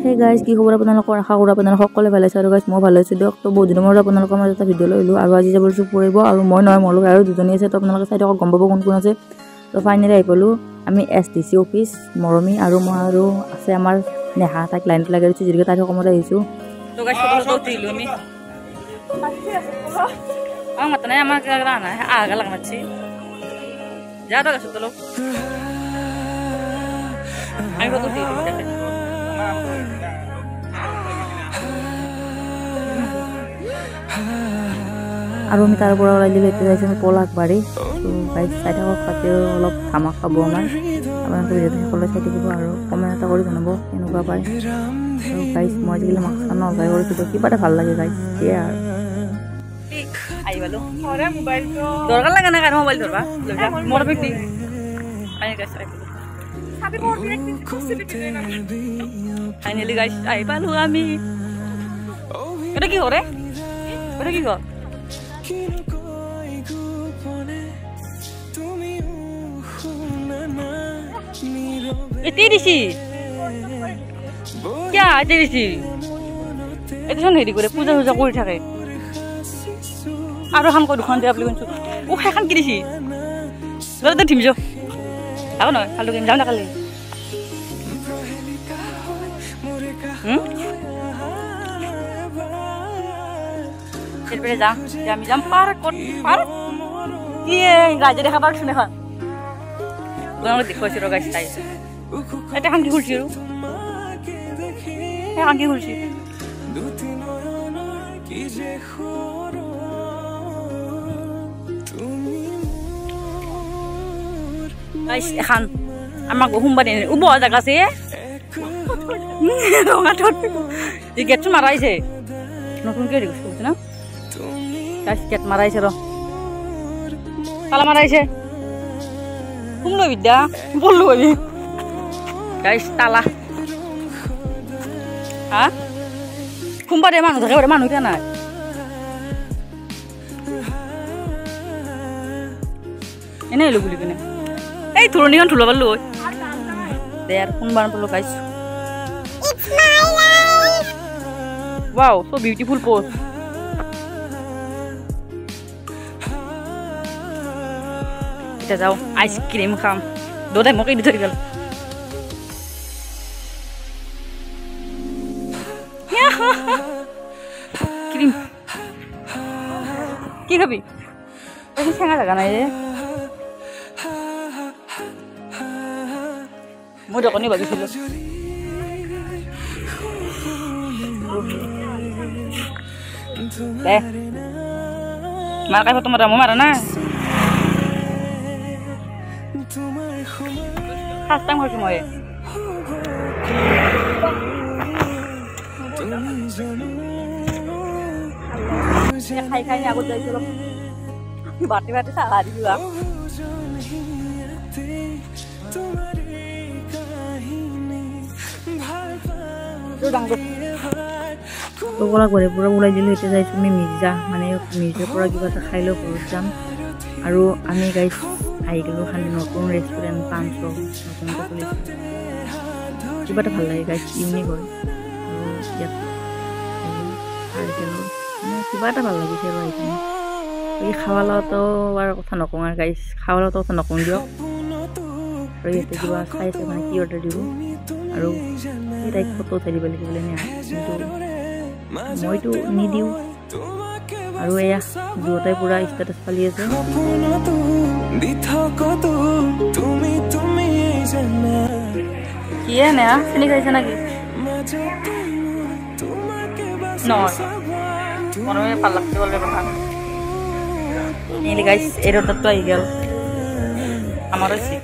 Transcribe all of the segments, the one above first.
hey guys কি খবৰ আপোনালোকৰ আশা কৰোঁ আপোনালোক সকলোৱে ভালে আছে আৰু গাইজ মই ভালে আছোঁ দিয়ক তো বহুত দিনৰ মূৰত আপোনালোকৰ মাজত এটা ভিডিঅ' লৈ আহিলোঁ আৰু আজি যাব ফুৰিব আৰু মই নহয় মোৰ লগত আৰু দুজনী আছে তো আপোনালোকে চাই থাকক গম পাব কোন কোন আছে তো ফাইনেলি আহি পালোঁ আমি STC অফিচ মৰমী আৰু মই আৰু আছে আমাৰ নেহা তাইক লাইনত লাগি দিছোঁ যিহেতু তাইৰ কমতে আহিছোঁ তো গাইজ ফটো উঠিলোঁ আমি মাতা নাই আমাৰ নাই আগা লাগ মাতছি যা তো গাছত তলো আমি ফটো উঠিলোঁ আৰু আমি তাৰ পৰা ওলাই দিলোঁ এতিয়া যাইছোঁ আমি পলাশবাৰী তো গাইজ চাই থাকক তাতে অলপ ধামাক খাব আমাৰ আপোনালোকে ভিডিঅ'টো সকলোৱে চাই থাকিব আৰু কমেণ্ট এটা কৰি জনাব কেনেকুৱা পায় আৰু গাইজ মই আজিকালি মাস্ক নলগাই কৰিছোঁ তো কিবা এটা ভাল লাগে গাইজ সেয়ে আৰু দৰকাৰ লাগে না কাৰণে মোবাইল ধৰবা মোৰ বেটি ফাইনেলি গাইজ আহি পালোঁ আমি এটা কি কৰে এটা কি কৰ এতে দিছি কিয়া এতে দিছি এটা শোন হেৰি কৰে পূজা চূজা কৰি থাকে আৰু এখন কৈ দুখন দিয়া বুলি কৈছোঁ ও সেইখন কি দিছি ঘৰতে ঠিমছ আকৌ নহয় খালো কিনি যাওঁ না কালি যাম আমি যাম পাৰ্ক কি গাজে দেখা পাৰচোন এখন দেখুৱাইছো ৰ গাছ চাইছে এটা এখন কি খুলছি আৰু এখন কি খুলছি এখন আমাক সোমবাৰে উব জেগা আছে ৰঙা গেটটো মাৰাইছে নতুনকৈ দেখিছোঁ না গেট মাৰাইছে ৰ তালা মাৰাইছে শুনলো বিদ্যা বললো আমি গাইছ তালা হা সোমবাৰে মানুহ থাকে বাৰু মানুহ এতিয়া নাই এনে আহিলোঁ বুলি কিনে এই থুৰণিখন থুলা পাৰলো দে আৰু সোমবাৰ পালোঁ গাইছ ৱাও so beautiful post এতিয়া যাওঁ আইচক্ৰীম খাম দুটাই মোকে দি থৈ গ'ল ক্ৰীম কি খাবি চেঙা জেগা নাই যে মই দোকানী ভাবিছিলোঁ দে মাৰ কাই ফটো মাৰা মই মাৰা না ফাৰ্ষ্ট টাইম হৈছোঁ মই খাই খাই আগত যাইছোঁ অলপ বাটি বাটি চাহ দিছোঁ পকৰা কৰি পূৰা ওলাই দিলোঁ এতিয়া যাইছোঁ আমি মিৰ্জা মানে মিৰ্জাৰ পৰা কিবা এটা খাই লৈ ঘৰত যাম আৰু আমি গাইছ আহি গ'লোঁ খালি নতুন ৰেষ্টুৰেণ্ট 500 নতুনকৈ খুলিছোঁ কিবা এটা ভাল লাগে গাইছ ইউনিক হয় আৰু ইয়াত খাই গ'লোঁ মানে কিবা এটা ভাল লাগিছে আৰু এইখিনি এই খাৱা লোৱাটো আৰু কথা নকওঁ আৰু গাইছ খাৱা লোৱাটো কথা নকওঁ দিয়ক আৰু ইয়াতে কিবা চাইছে মানে কি অৰ্ডাৰ দিব আৰু এই তাইক ফটো উঠাই দিব লাগিব বুলি নিয়া কিন্তু মইতো নিদিওঁ আৰু এয়া দুয়োটাই পুৰা ষ্টেটাছ ফালি আছে কি নে চিনি খাইছে নেকি নহয় মনে ভাল লাগছে বলে কথা গাইছ এই ৰ'দতো আহি গ'ল আমাৰ হৈছে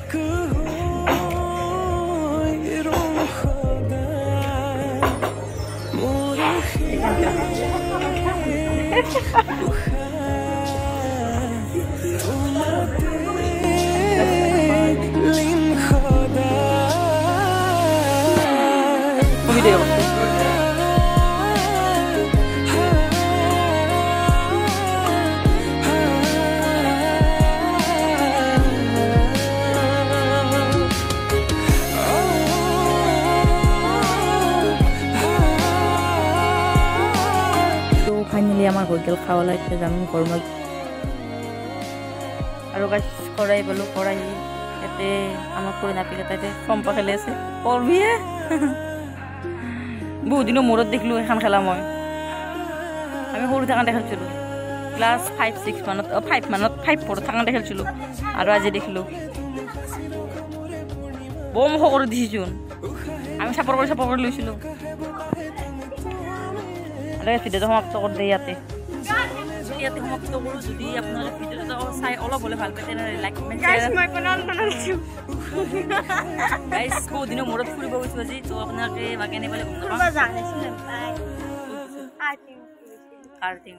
video ফাইনেলি আমাৰ হৈ গ'ল খাৱলা এতিয়া যাম ঘৰমৈ আৰু গাইছ কৰাই পালোঁ কৰাই ইয়াতে আমাক কৰি নাপিলে তাতে চম্পা খেলি আছে পঢ়বিয়ে বহুত দিনৰ মূৰত দেখিলোঁ এখন খেলা মই আমি সৰু থাকোঁতে খেলিছিলোঁ ক্লাছ 5-6 মানত 5 থাকোঁতে খেলিছিলোঁ আৰু আজি দেখিলোঁ বম সকলো দিছিচোন আমি চাপৰ কৰি লৈছিলোঁ আৰু ভিডিঅ'টো সমাপ্ত কৰি দিয়ে ইয়াতে সমাপ্ত কৰোঁ যদি আপোনালোকে ভিডিঅ'টো চাই অলপ হ'লে ভাল পায় তেনেহ'লে লাইক কমেণ্ট গাইছ বহুত দিনৰ মূৰত ফুৰিব গৈছোঁ আজি তো আপোনালোকে বাকী আনিবলৈ গম নাপাওঁ কাৰ্টিং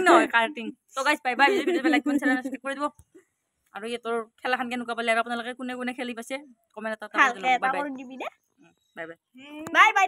নহয় কাৰ্টিং তো গাইছ বাই বাই ভিডিঅ'টো লাইক কমেণ্ট শ্বেয়াৰ কৰি দিব আৰু ইহঁতৰ খেলাখন কেনেকুৱা পালে আৰু আপোনালোকে কোনে কোনে খেলি পাইছে কমেণ্ট এটা বাই বাই